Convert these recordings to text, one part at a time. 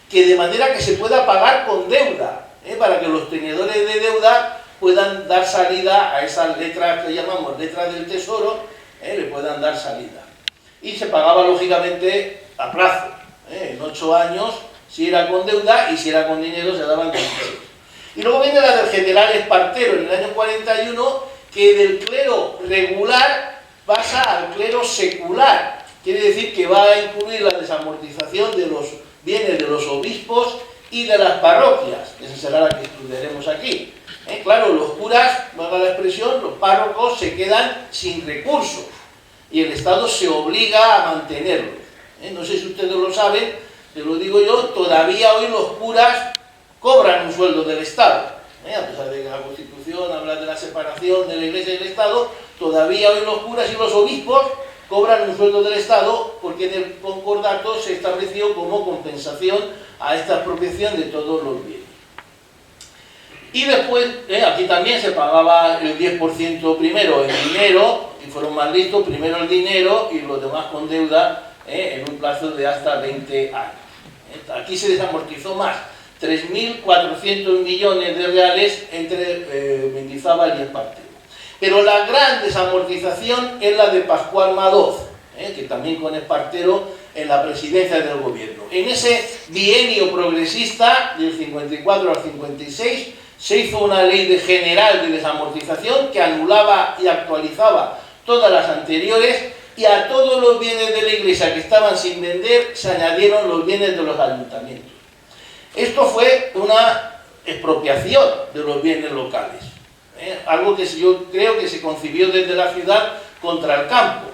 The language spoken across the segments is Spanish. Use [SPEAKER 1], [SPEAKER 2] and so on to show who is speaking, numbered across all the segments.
[SPEAKER 1] que de manera que se pueda pagar con deuda, para que los tenedores de deuda puedan dar salida a esas letras que llamamos letras del tesoro, le puedan dar salida. Y se pagaba lógicamente a plazo, en 8 años, si era con deuda, y si era con dinero se daban 16. Y luego viene la del general Espartero en el año 41, que del clero regular pasa al clero secular. Quiere decir que va a incluir la desamortización de los bienes de los obispos y de las parroquias. Esa será la que estudiaremos aquí. Claro, los curas, valga la expresión, los párrocos se quedan sin recursos y el Estado se obliga a mantenerlos. No sé si ustedes lo saben, te lo digo yo, todavía hoy los curas cobran un sueldo del Estado. A pesar de que la Constitución habla de la separación de la Iglesia y del Estado, todavía hoy los curas y los obispos cobran un sueldo del Estado porque en el concordato se estableció como compensación a esta expropiación de todos los bienes. Y después, aquí también se pagaba el 10% primero en dinero, y fueron más listos, primero el dinero y los demás con deuda en un plazo de hasta 20 años. Aquí se desamortizó más, 3.400 millones de reales entre Mendizábal y Espartero. Pero la gran desamortización es la de Pascual Madoz, que también con Espartero en la presidencia del gobierno. En ese bienio progresista, del 54 al 56, se hizo una ley general de desamortización que anulaba y actualizaba todas las anteriores, y a todos los bienes de la Iglesia que estaban sin vender se añadieron los bienes de los ayuntamientos. Esto fue una expropiación de los bienes locales, algo que yo creo que se concibió desde la ciudad contra el campo.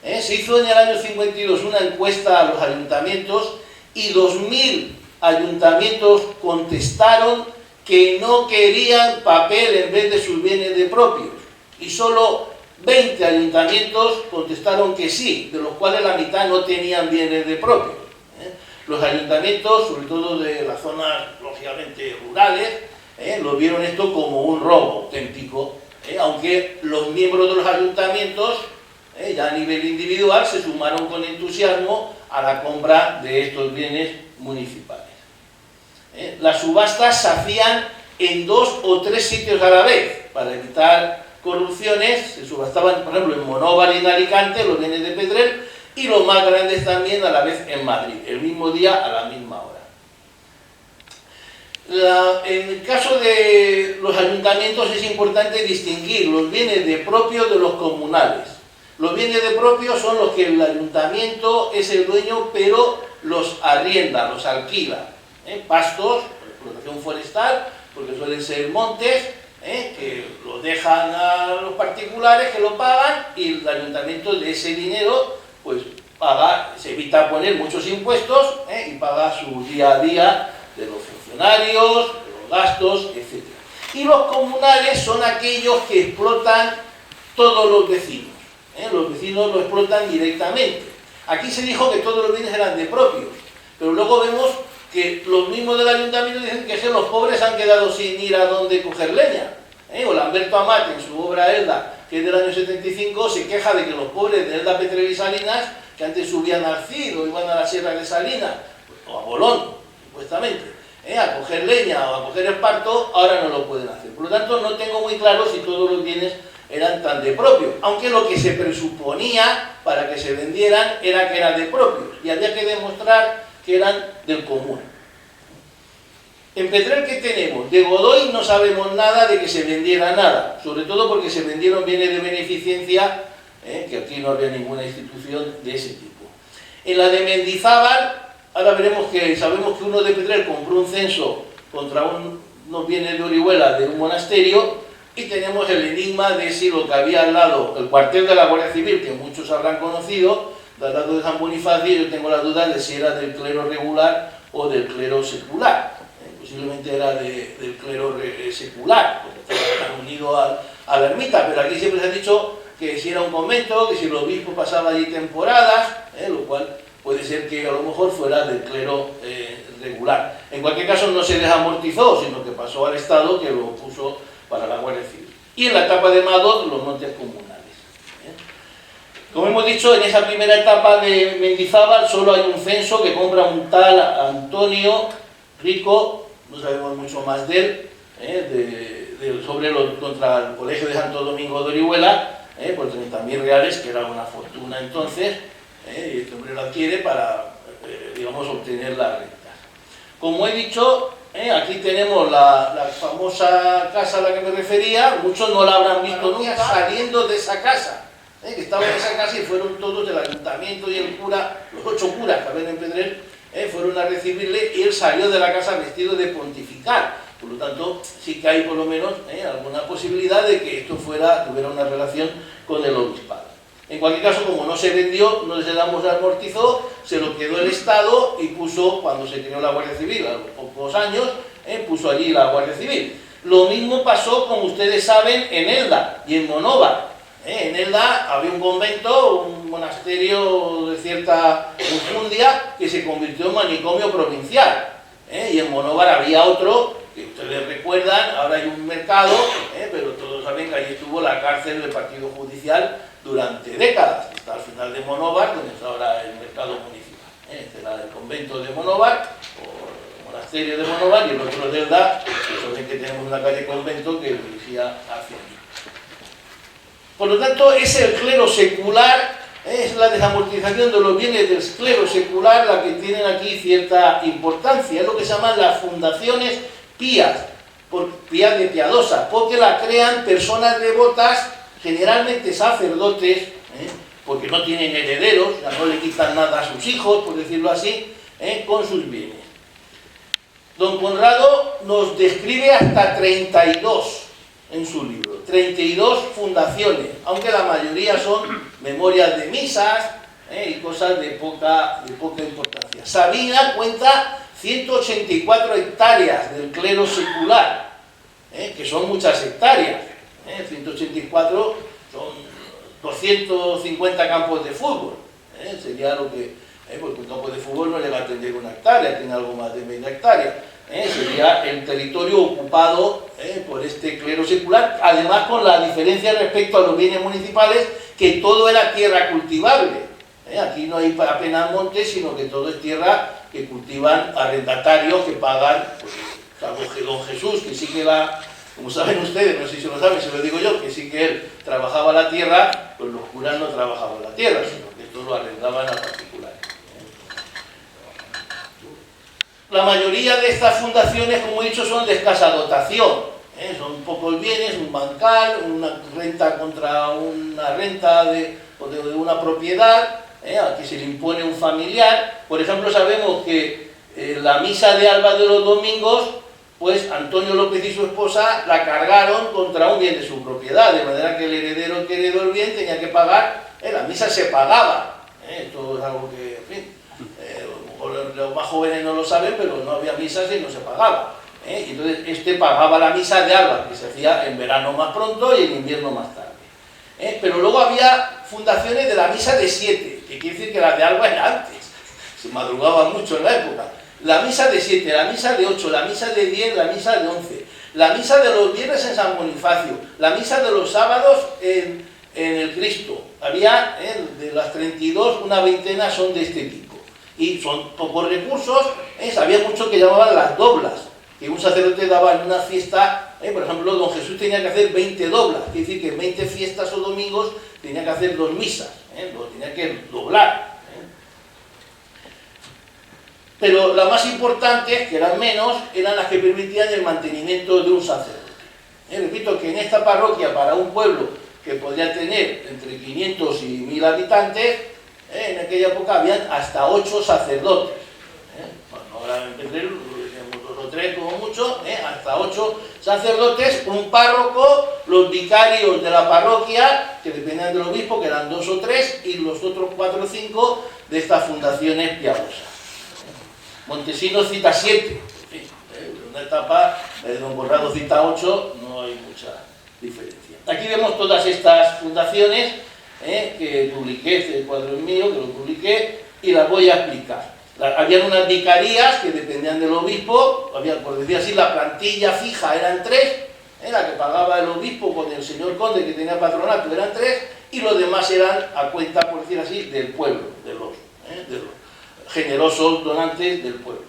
[SPEAKER 1] Se hizo en el año 52 una encuesta a los ayuntamientos y 2.000 ayuntamientos contestaron que no querían papel en vez de sus bienes de propios, y solo 20 ayuntamientos contestaron que sí, de los cuales la mitad no tenían bienes de propios. Los ayuntamientos, sobre todo de las zonas lógicamente rurales, lo vieron esto como un robo auténtico, aunque los miembros de los ayuntamientos, ya a nivel individual, se sumaron con entusiasmo a la compra de estos bienes municipales. Las subastas se hacían en 2 o 3 sitios a la vez, para evitar corrupciones. Se subastaban, por ejemplo, en Monóvar y en Alicante, los bienes de Pedrel, y los más grandes también a la vez en Madrid, el mismo día a la misma hora. En el caso de los ayuntamientos es importante distinguir los bienes de propios de los comunales. Los bienes de propios son los que el ayuntamiento es el dueño, pero los arrienda, los alquila. Pastos, explotación forestal, porque suelen ser montes, que los dejan a los particulares que lo pagan, y el ayuntamiento de ese dinero pues paga, se evita poner muchos impuestos, y paga su día a día de los funcionarios, de los gastos, etc. Y los comunales son aquellos que explotan todos los vecinos. Los vecinos lo explotan directamente. Aquí se dijo que todos los bienes eran de propios, pero luego vemos que los mismos del ayuntamiento dicen que los pobres han quedado sin ir a donde coger leña. O Lamberto Amat, en su obra Elda, que es del año 75, se queja de que los pobres de Elda, Petrel y Salinas, que antes subían al Cid o iban a la Sierra de Salinas, o a Bolón, supuestamente, a coger leña o a coger esparto, ahora no lo pueden hacer. Por lo tanto, no tengo muy claro si todos los bienes eran tan de propios, aunque lo que se presuponía para que se vendieran era que eran de propios, y había que demostrar que eran del común. En Pedrel, ¿qué tenemos? De Godoy no sabemos nada de que se vendiera nada, sobre todo porque se vendieron bienes de beneficencia, que aquí no había ninguna institución de ese tipo. En la de Mendizábal, ahora veremos que sabemos que uno de Pedrel compró un censo contra unos bienes de Orihuela de un monasterio, y tenemos el enigma de si lo que había al lado, el cuartel de la Guardia Civil, que muchos habrán conocido, al lado de San Bonifacio, yo tengo la duda de si era del clero regular o del clero secular. Posiblemente era del clero secular, porque estaba unido a la ermita, pero aquí siempre se ha dicho que si era un convento, que si el obispo pasaba allí temporadas, lo cual puede ser que a lo mejor fuera del clero regular. En cualquier caso no se desamortizó, sino que pasó al Estado, que lo puso para la Guardia Civil. Y en la etapa de Madoz, los montes comunales. Como hemos dicho, en esa primera etapa de Mendizábal solo hay un censo que compra un tal Antonio Rico, no sabemos mucho más de él, contra el Colegio de Santo Domingo de Orihuela, por 30.000 reales, que era una fortuna entonces, y este hombre lo adquiere para, digamos, obtener las rentas. Como he dicho, aquí tenemos la famosa casa a la que me refería, muchos no la habrán visto nunca saliendo de esa casa. Que estaban en esa casa y fueron todos del ayuntamiento y el cura, los 8 curas que habían en Pedrell, fueron a recibirle y él salió de la casa vestido de pontifical. Por lo tanto, sí que hay por lo menos alguna posibilidad de que esto tuviera una relación con el obispado. En cualquier caso, como no se vendió, no se amortizó, se lo quedó el Estado y puso, cuando se creó la Guardia Civil, a los pocos años, puso allí la Guardia Civil. Lo mismo pasó, como ustedes saben, en Elda y en Monóvar. En Elda había un convento, un monasterio de cierta enjundia que se convirtió en manicomio provincial. Y en Monóvar había otro, que ustedes recuerdan, ahora hay un mercado, pero todos saben que allí estuvo la cárcel del partido judicial durante décadas. Está al final de Monóvar, donde está ahora el mercado municipal. Este era el convento de Monóvar, o el monasterio de Monóvar, y el otro de Elda, que saben que tenemos una calle convento que dirigía hacia allí. Por lo tanto, es el clero secular, es la desamortización de los bienes del clero secular la que tienen aquí cierta importancia. Es lo que se llaman las fundaciones pías, pías de piadosas, porque la crean personas devotas, generalmente sacerdotes, porque no tienen herederos, ya no le quitan nada a sus hijos, por decirlo así, con sus bienes. Don Conrado nos describe hasta 32 en su libro, 32 fundaciones, aunque la mayoría son memorias de misas y cosas de poca importancia. Sabina cuenta 184 hectáreas del clero secular, que son muchas hectáreas. 184 son 250 campos de fútbol. Sería lo que, porque un campo de fútbol no le va a atender una hectárea, tiene algo más de media hectárea. Sería el territorio ocupado por este clero secular, además con la diferencia respecto a los bienes municipales, que todo era tierra cultivable. Aquí no hay apenas montes, sino que todo es tierra que cultivan arrendatarios que pagan, pues, don Jesús, que sí que como saben ustedes, no sé si lo saben, se lo digo yo, que sí que él trabajaba la tierra, pues los curas no trabajaban la tierra, sino que todo lo arrendaban a particulares. La mayoría de estas fundaciones, como he dicho, son de escasa dotación. Son pocos bienes, un bancal, una renta contra una renta de una propiedad, a que se le impone un familiar. Por ejemplo, sabemos que la misa de alba de los domingos, pues Antonio López y su esposa la cargaron contra un bien de su propiedad, de manera que el heredero que heredó el bien tenía que pagar, la misa se pagaba. Esto es algo que, en fin, los más jóvenes no lo saben, pero no había misas y no se pagaba. Entonces este pagaba la misa de alba, que se hacía en verano más pronto y en invierno más tarde. Pero luego había fundaciones de la misa de 7, que quiere decir que la de alba era antes, se madrugaba mucho en la época. La misa de 7, la misa de 8, la misa de 10, la misa de 11, la misa de los viernes en San Bonifacio, la misa de los sábados en el Cristo. Había, de las 32, una veintena son de este tipo. Y son pocos recursos, había mucho que llamaban las doblas, que un sacerdote daba en una fiesta, por ejemplo, don Jesús tenía que hacer 20 doblas, es decir, que en 20 fiestas o domingos tenía que hacer 2 misas, lo tenía que doblar. Pero las más importantes, que eran menos, eran las que permitían el mantenimiento de un sacerdote. Repito que en esta parroquia, para un pueblo que podría tener entre 500 y 1000 habitantes, en aquella época habían hasta 8 sacerdotes. Bueno, ahora en Pedrell tenemos 2 o 3 como mucho, hasta 8 sacerdotes, un párroco, los vicarios de la parroquia, que dependían del obispo, que eran 2 o 3, y los otros 4 o 5 de estas fundaciones piadosas. Montesinos cita 7, en fin, en una etapa, don Conrado cita 8, no hay mucha diferencia. Aquí vemos todas estas fundaciones que publiqué, este cuadro es mío, que lo publiqué, y las voy a explicar. Habían unas vicarías que dependían del obispo, había, por decir así, la plantilla fija eran 3, la que pagaba el obispo con el señor conde que tenía patronato eran 3, y los demás eran a cuenta, por decir así, del pueblo, de los generosos donantes del pueblo.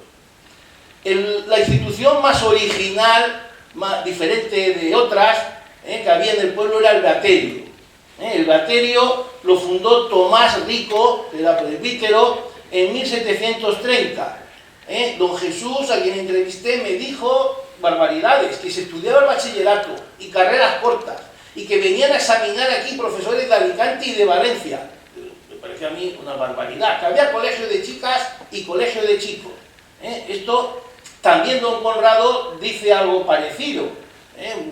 [SPEAKER 1] La institución más original, más diferente de otras, que había en el pueblo, era el beaterio. El beaterio lo fundó Tomás Rico, que era presbítero, en 1730. Don Jesús, a quien entrevisté, me dijo barbaridades, que se estudiaba el bachillerato y carreras cortas, y que venían a examinar aquí profesores de Alicante y de Valencia. Me parecía a mí una barbaridad, que había colegio de chicas y colegio de chicos. Esto también don Conrado dice algo parecido,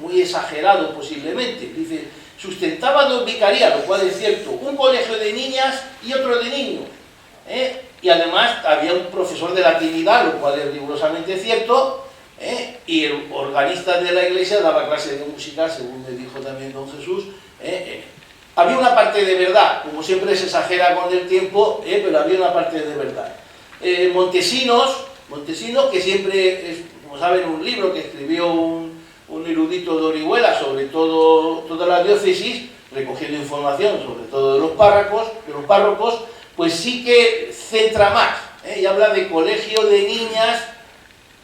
[SPEAKER 1] muy exagerado posiblemente. Dice, sustentaba dos vicarías, lo cual es cierto, un colegio de niñas y otro de niños. Y además había un profesor de latinidad, lo cual es rigurosamente cierto, y el organista de la iglesia daba clase de música, según me dijo también don Jesús. Había una parte de verdad, como siempre se exagera con el tiempo, pero había una parte de verdad. Montesinos, que siempre es, como saben, un libro que escribió un erudito de Orihuela sobre toda la diócesis, recogiendo información sobre todo de los párrocos, pues sí que centra más, y habla de colegio de niñas,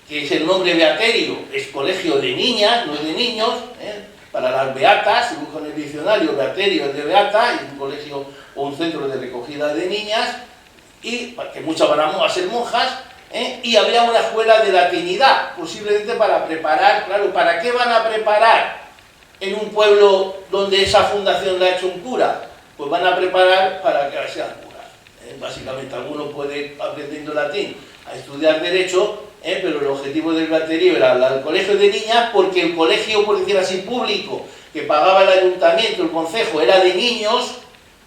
[SPEAKER 1] que es el nombre beaterio, es colegio de niñas, no de niños, para las beatas, si buscan el diccionario, beaterio es de beata, es un colegio o un centro de recogida de niñas, y que muchas van a ser monjas, y habría una escuela de latinidad, posiblemente para preparar, claro, ¿para qué van a preparar en un pueblo donde esa fundación la ha hecho un cura? Pues van a preparar para que sean curas. Básicamente, alguno puede, aprendiendo latín, a estudiar derecho, pero el objetivo del beaterio era el colegio de niñas, porque el colegio, por decir así, público, que pagaba el ayuntamiento, el concejo, era de niños,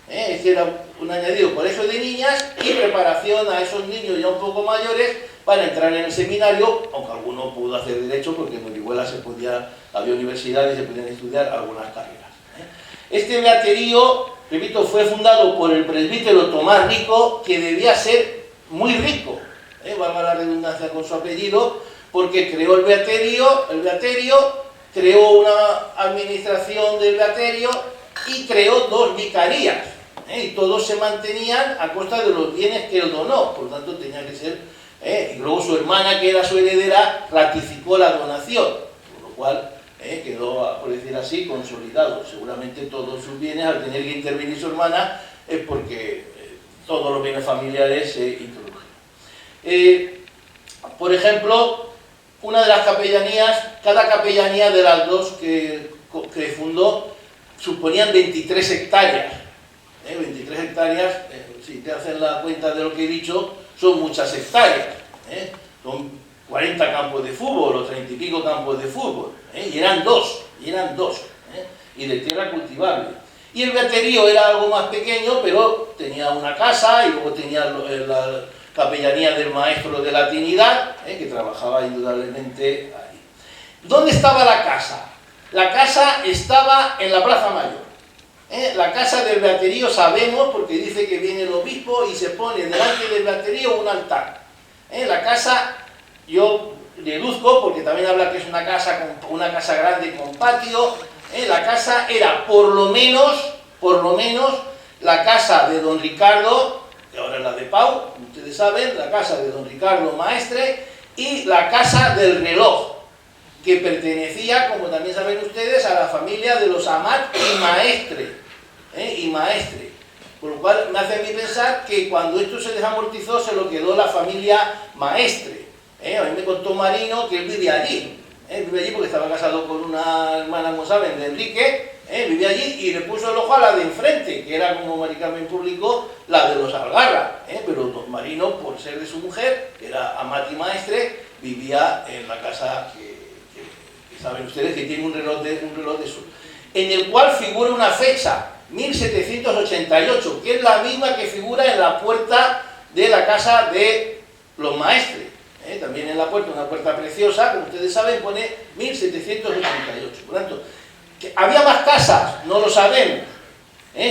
[SPEAKER 1] este era un añadido colegio de niñas, y preparación a esos niños ya un poco mayores para entrar en el seminario, aunque alguno pudo hacer derecho, porque en Orihuela había universidades y se podían estudiar algunas carreras. Este beaterio, repito, fue fundado por el presbítero Tomás Rico, que debía ser muy rico, valga la redundancia con su apellido, porque creó el beaterio, creó una administración del beaterio y creó dos vicarías, y todos se mantenían a costa de los bienes que él donó, por lo tanto tenía que ser, y luego su hermana, que era su heredera, ratificó la donación, con lo cual quedó, por decir así, consolidado. Seguramente todos sus bienes, al tener que intervenir su hermana, es porque todos los bienes familiares se introdujeron. Por ejemplo, una de las capellanías, cada capellanía de las dos que fundó, suponían 23 hectáreas. 23 hectáreas, si te hacen la cuenta de lo que he dicho, son muchas hectáreas. Son 40 campos de fútbol o 30 y pico campos de fútbol, y eran dos, y de tierra cultivable. Y el beaterio era algo más pequeño, pero tenía una casa y luego tenía la capellanía del maestro de latinidad, que trabajaba indudablemente ahí. ¿Dónde estaba la casa? La casa estaba en la Plaza Mayor. La casa del beaterio sabemos, porque dice que viene el obispo y se pone delante del beaterio un altar. La casa, yo deduzco, porque también habla que es una casa grande con patio, la casa era por lo menos la casa de don Ricardo, que ahora es la de Pau, como ustedes saben, la casa de don Ricardo Maestre, y la casa del reloj, que pertenecía, como también saben ustedes, a la familia de los Amat y Maestre. Por lo cual me hace a mí pensar que cuando esto se desamortizó se lo quedó la familia Maestre. A mí me contó Marino que él vivía allí. Vivía allí porque estaba casado con una hermana, como saben, de Enrique. Vivía allí y le puso el ojo a la de enfrente, que era, como Mari Carmen publicó, la de los Algarra. Pero don Marino, por ser de su mujer, que era Amat y Maestre, vivía en la casa que saben ustedes que tiene un reloj de sol, en el cual figura una fecha, 1788, que es la misma que figura en la puerta de la casa de los Maestres. También en la puerta, una puerta preciosa, como ustedes saben, pone 1788. Por lo tanto, ¿había más casas? No lo sabemos.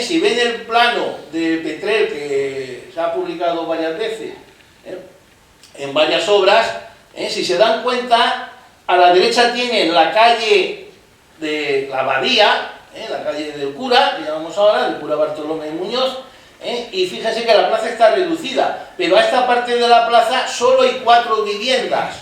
[SPEAKER 1] Si ven el plano de Petrel, que se ha publicado varias veces, en varias obras, si se dan cuenta, a la derecha tienen la calle de la abadía, la calle del cura, que llamamos ahora, el cura Bartolomé Muñoz, y fíjense que la plaza está reducida, pero a esta parte de la plaza solo hay 4 viviendas.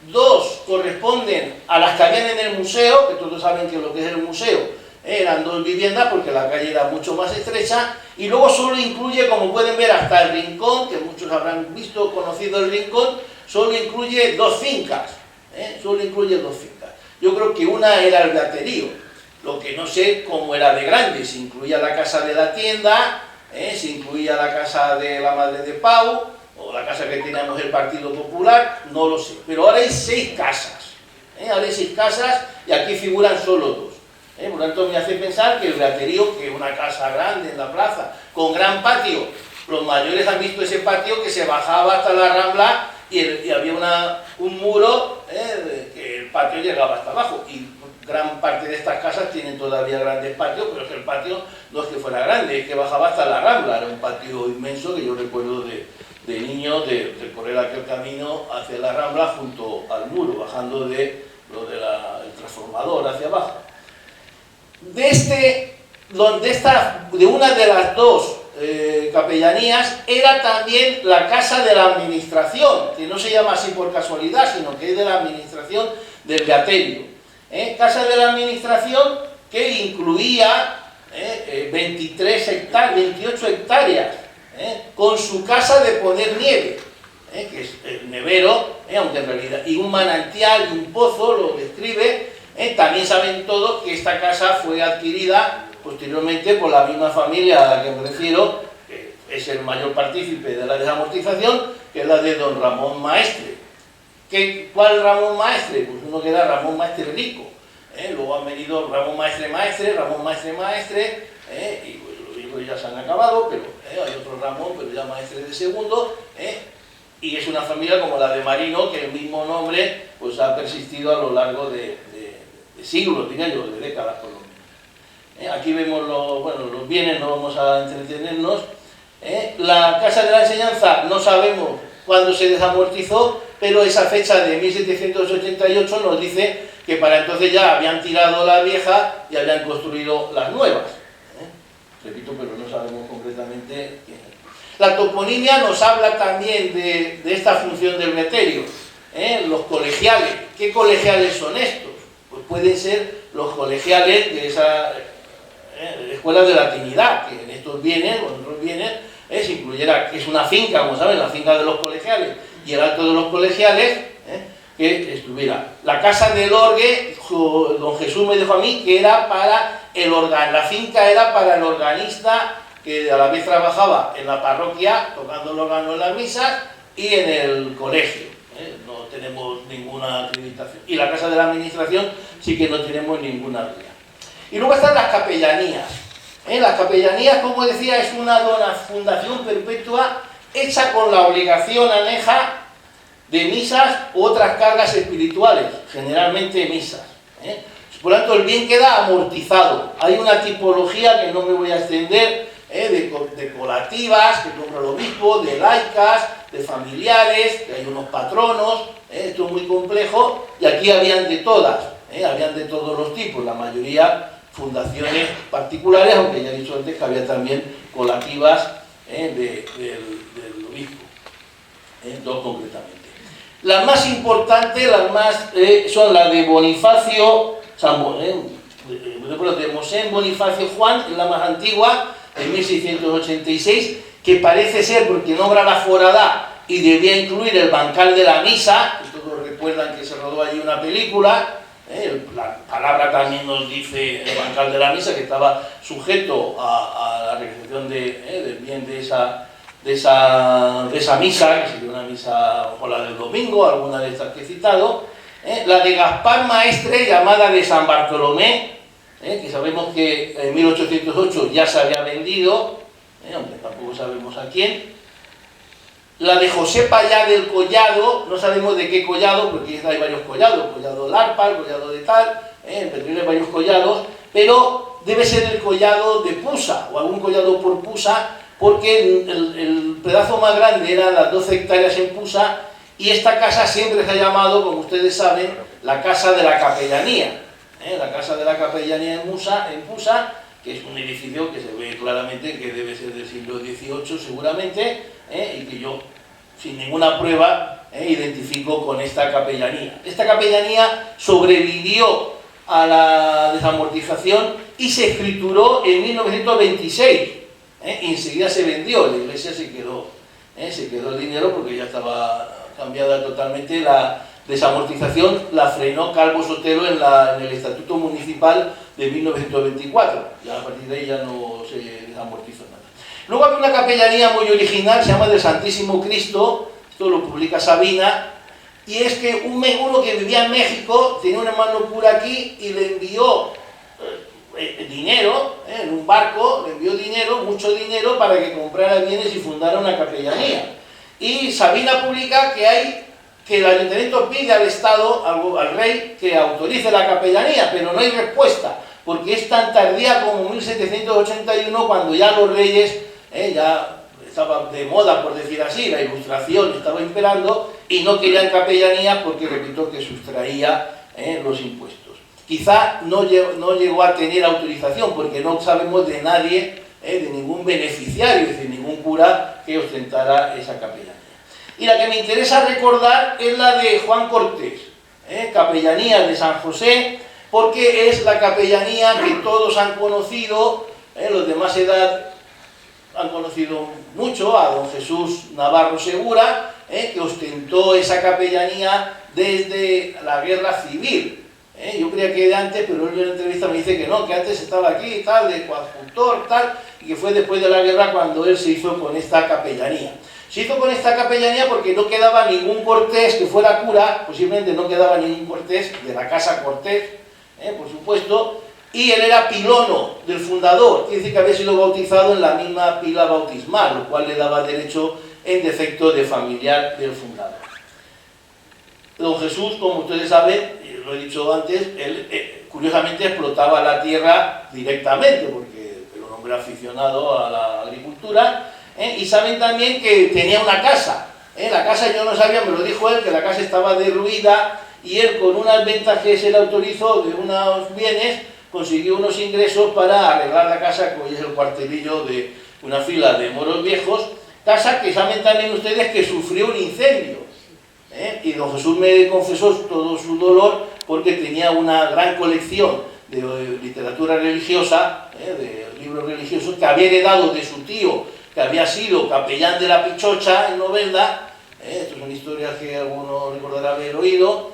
[SPEAKER 1] 2 corresponden a las que habían en el museo, que todos saben que lo que es el museo eran 2 viviendas porque la calle era mucho más estrecha, y luego solo incluye, como pueden ver, hasta el rincón, que muchos habrán visto, conocido el rincón, solo incluye 2 fincas, solo incluye 2 fincas. Yo creo que una era el beaterío, lo que no sé cómo era de grande, si incluía la casa de la tienda, si incluía la casa de la madre de Pau, o la casa que teníamos el Partido Popular, no lo sé. Pero ahora hay 6 casas, ahora hay 6 casas y aquí figuran solo 2. Por lo tanto me hace pensar que el beaterío, que es una casa grande en la plaza, con gran patio, los mayores han visto ese patio que se bajaba hasta la Rambla y había un muro, que el patio llegaba hasta abajo, y gran parte de estas casas tienen todavía grandes patios, pero es que el patio no es que fuera grande, es que bajaba hasta la Rambla, era un patio inmenso que yo recuerdo de niño, de correr aquel camino hacia la Rambla junto al muro, bajando de el transformador hacia abajo. De una de las 2 capellanías era también la casa de la administración, que no se llama así por casualidad, sino que es de la administración del beaterio. Casa de la administración que incluía 28 hectáreas, con su casa de poner nieve, que es el nevero, aunque en realidad, y un manantial y un pozo, lo describe. También saben todos que esta casa fue adquirida posteriormente por la misma familia a la que me refiero, que es el mayor partícipe de la desamortización, que es la de don Ramón Maestre. ¿Cuál Ramón Maestre? Pues uno que era Ramón Maestre rico. Luego han venido Ramón Maestre, Ramón Maestre, y pues, los hijos ya se han acabado, pero hay otro Ramón, pero ya Maestre de segundo, y es una familia como la de Marino, que el mismo nombre pues ha persistido a lo largo de siglos, diría yo, de décadas por lo menos. Aquí vemos los bienes, no vamos a entretenernos. La Casa de la Enseñanza no sabemos cuándo se desamortizó, pero esa fecha de 1788 nos dice que para entonces ya habían tirado la vieja y habían construido las nuevas. Repito, pero no sabemos concretamente quién es. La toponimia nos habla también de esta función del beaterio. Los colegiales. ¿Qué colegiales son estos? Pues pueden ser los colegiales de esa escuela de latinidad, que en estos bienes, o en otros bienes, se incluyera, que es una finca, como saben, la finca de los colegiales y el alto de los colegiales, que estuviera. La casa del orgue, don Jesús me dijo a mí que era para el la finca era para el organista, que a la vez trabajaba en la parroquia, tocando el órgano en las misas, y en el colegio. No tenemos ninguna acreditación. Y la casa de la administración sí que no tenemos ninguna guía. Y luego están las capellanías. Las capellanías, como decía, es una fundación perpetua hecha con la obligación aneja de misas u otras cargas espirituales, generalmente misas. Por lo tanto, el bien queda amortizado. Hay una tipología que no me voy a extender, de colativas, que compra el obispo, de laicas, de familiares, que hay unos patronos, esto es muy complejo, y aquí habían de todas, habían de todos los tipos, la mayoría fundaciones particulares, aunque ya he dicho antes que había también colativas del obispo, 2 concretamente. Las más importantes, son las de Bonifacio, de Mosén Bonifacio Juan, es la más antigua, en 1686, que parece ser, porque nombra la forada y debía incluir el bancal de la misa, que todos recuerdan que se rodó allí una película, la palabra también nos dice el bancal de la misa, que estaba sujeto a la realización del bien de esa misa, que sería una misa o la del domingo, alguna de estas que he citado. La de Gaspar Maestre, llamada de San Bartolomé, que sabemos que en 1808 ya se había vendido, aunque tampoco sabemos a quién. La de José Payá del Collado, no sabemos de qué collado, porque hay varios collados, collado Larpa, el collado de tal, en Petrillo hay varios collados, pero debe ser el collado de Pusa, o algún collado por Pusa, porque el pedazo más grande eran las 12 hectáreas en Pusa, y esta casa siempre se ha llamado, como ustedes saben, la casa de la capellanía, la casa de la capellanía en Pusa, que es un edificio que se ve claramente que debe ser del siglo XVIII seguramente, y que yo, sin ninguna prueba, identifico con esta capellanía. Esta capellanía sobrevivió a la desamortización y se escrituró en 1926, y enseguida se vendió, la iglesia se quedó el dinero porque ya estaba cambiada totalmente. La desamortización la frenó Calvo Sotelo en el Estatuto Municipal de 1924, ya a partir de ahí ya no se desamortizó nada. Luego había una capellanía muy original, se llama del Santísimo Cristo, esto lo publica Sabina, y es que uno que vivía en México tenía un hermano cura aquí y le envió dinero, en un barco, le envió dinero, mucho dinero, para que comprara bienes y fundara una capellanía. Y Sabina publica que el ayuntamiento pide al Estado, al rey, que autorice la capellanía, pero no hay respuesta, porque es tan tardía como 1781, cuando ya los reyes, ya estaba de moda, por decir así, la ilustración estaba imperando, y no querían capellanía porque, repito, que sustraía los impuestos. Quizá no llegó a tener autorización, porque no sabemos de nadie, de ningún beneficiario, es decir, ningún cura que ostentara esa capellanía. Y la que me interesa recordar es la de Juan Cortés, capellanía de San José, porque es la capellanía que todos han conocido, los de más edad han conocido mucho a don Jesús Navarro Segura, que ostentó esa capellanía desde la Guerra Civil. Yo creía que de antes, pero él en la entrevista me dice que no, que antes estaba aquí, tal, de coadjutor, tal, y que fue después de la guerra cuando él se hizo con esta capellanía. Se hizo con esta capellanía porque no quedaba ningún cortés que fuera cura, posiblemente no quedaba ningún cortés de la casa Cortés, por supuesto, y él era pilono del fundador, quiere decir que había sido bautizado en la misma pila bautismal, lo cual le daba derecho en defecto de familiar del fundador. Don Jesús, como ustedes saben, lo he dicho antes, él curiosamente explotaba la tierra directamente, porque era un hombre aficionado a la agricultura, y saben también que tenía una casa. La casa, yo no sabía, me lo dijo él, que la casa estaba derruida, y él, con unas ventas que se le autorizó de unos bienes, consiguió unos ingresos para arreglar la casa, que hoy es el cuartelillo de una fila de moros viejos, casa que saben también ustedes que sufrió un incendio. Y don Jesús me confesó todo su dolor porque tenía una gran colección de literatura religiosa, de libros religiosos, que había heredado de su tío, que había sido capellán de la Pichocha en Novelda. Estas son historias que alguno recordará haber oído,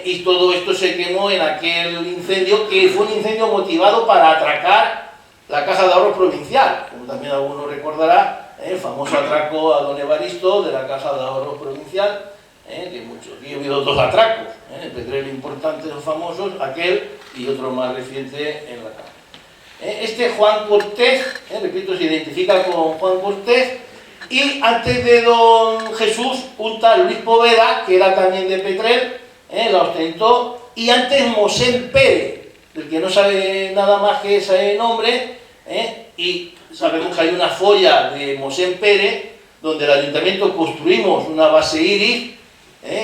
[SPEAKER 1] y todo esto se quemó en aquel incendio, que fue un incendio motivado para atracar la Caja de Ahorros Provincial, como también alguno recordará, el famoso atraco a don Evaristo de la Caja de Ahorros Provincial, que muchos, aquí ha habido dos atracos, el Pedrero importante, los famosos, aquel y otro más reciente en la Cámara. Este Juan Cortés, repito, se identifica con Juan Cortés, y antes de don Jesús, un tal Luis Poveda, que era también de Petrel, la ostentó, y antes Mosén Pérez, del que no sabe nada más que ese nombre, y sabemos que hay una folla de Mosén Pérez, donde el ayuntamiento construimos una base iris,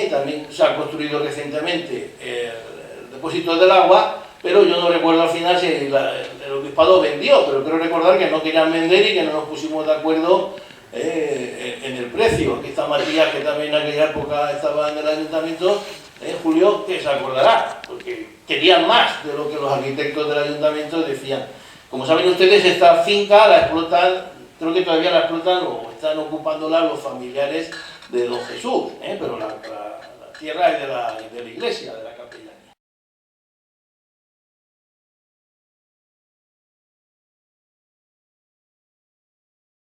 [SPEAKER 1] también se ha construido recientemente el depósito del agua, pero yo no recuerdo al final si el obispado vendió, pero creo recordar que no querían vender y que no nos pusimos de acuerdo en el precio. Aquí está Matías, que también en aquella época estaba en el ayuntamiento, Julio, que se acordará, porque querían más de lo que los arquitectos del ayuntamiento decían. Como saben ustedes, esta finca la explotan, creo que todavía la explotan o están ocupándola los familiares de don Jesús, pero la tierra es de la iglesia, de la capilla.